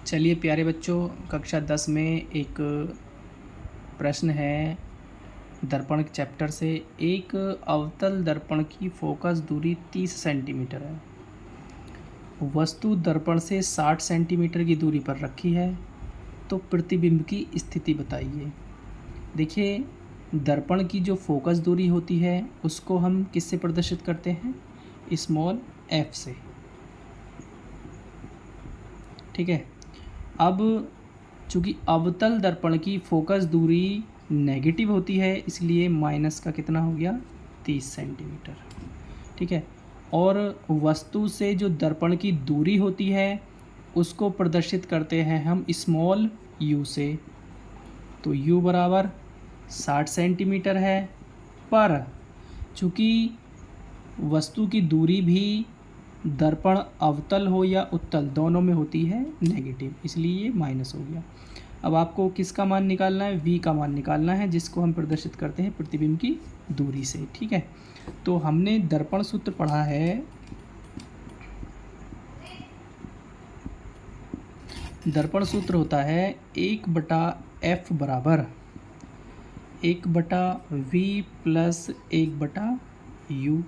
चलिए प्यारे बच्चों, कक्षा 10 में एक प्रश्न है दर्पण चैप्टर से। एक अवतल दर्पण की फोकस दूरी 30 सेंटीमीटर है। वस्तु दर्पण से 60 सेंटीमीटर की दूरी पर रखी है, तो प्रतिबिंब की स्थिति बताइए। देखिए, दर्पण की जो फोकस दूरी होती है उसको हम किससे प्रदर्शित करते हैं? स्मॉल f से। ठीक है। अब चूँकि अवतल दर्पण की फोकस दूरी नेगेटिव होती है, इसलिए माइनस का कितना हो गया? 30 सेंटीमीटर। ठीक है। और वस्तु से जो दर्पण की दूरी होती है उसको प्रदर्शित करते हैं हम स्मॉल u से। तो u बराबर 60 सेंटीमीटर है, पर चूँकि वस्तु की दूरी भी दर्पण अवतल हो या उत्तल दोनों में होती है नेगेटिव, इसलिए ये माइनस हो गया। अब आपको किसका मान निकालना है? v का मान निकालना है, जिसको हम प्रदर्शित करते हैं प्रतिबिंब की दूरी से। ठीक है। तो हमने दर्पण सूत्र पढ़ा है, दर्पण सूत्र होता है 1/f बराबर 1/v प्लस 1/u।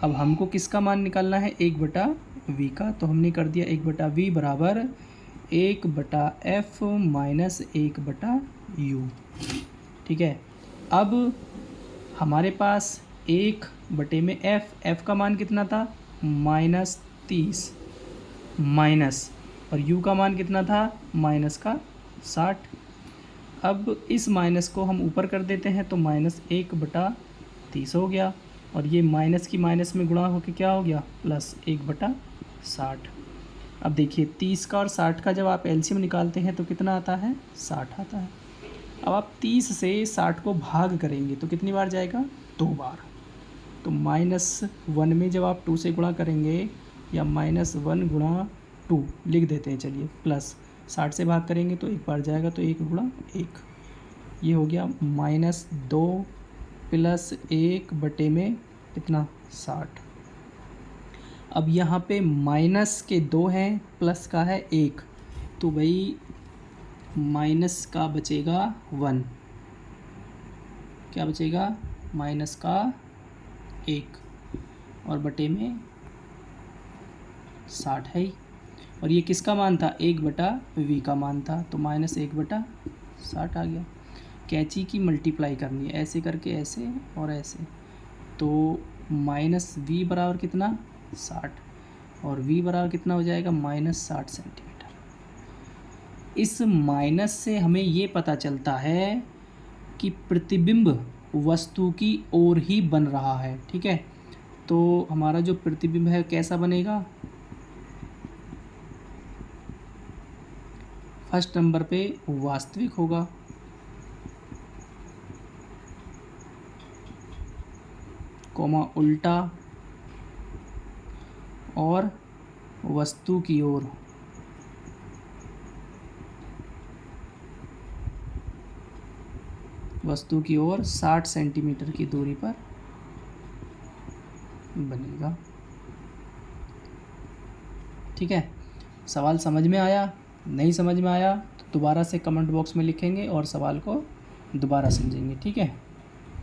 अब हमको किसका मान निकालना है? 1/v का। तो हमने कर दिया 1/v बराबर 1/f माइनस 1/u। ठीक है। अब हमारे पास 1/f का मान कितना था? -30 माइनस, और u का मान कितना था? -60। अब इस माइनस को हम ऊपर कर देते हैं तो -1/30 हो गया, और ये माइनस की माइनस में गुणा होकर क्या हो गया? +1/60। अब देखिए 30 का और 60 का जब आप एलसीएम निकालते हैं तो कितना आता है? 60 आता है। अब आप 30 से 60 को भाग करेंगे तो कितनी बार जाएगा? 2 बार। तो -1 में जब आप 2 से गुणा करेंगे, या -1 गुणा 2 लिख देते हैं, चलिए, प्लस 60 से भाग करेंगे तो 1 बार जाएगा, तो 1 गुणा 1, ये हो गया -2 प्लस 1 बटे में कितना? 60। अब यहाँ पे माइनस के 2 हैं, प्लस का है 1, तो भाई माइनस का बचेगा 1। क्या बचेगा? माइनस का 1, और बटे में 60 है ही। और ये किसका मान था? 1/v का मान था, तो -1/60 आ गया। कैंची की मल्टीप्लाई करनी है, ऐसे करके ऐसे और ऐसे, तो -v बराबर कितना? 60, और v बराबर कितना हो जाएगा? -60 सेंटीमीटर। इस माइनस से हमें ये पता चलता है कि प्रतिबिंब वस्तु की ओर ही बन रहा है। ठीक है। तो हमारा जो प्रतिबिंब है कैसा बनेगा? फर्स्ट नंबर पे वास्तविक होगा, कोमा उल्टा, और वस्तु की ओर वस्तु की ओर 60 सेंटीमीटर की दूरी पर बनेगा। ठीक है। सवाल समझ में आया? नहीं समझ में आया तो दोबारा से कमेंट बॉक्स में लिखेंगे और सवाल को दोबारा समझेंगे। ठीक है।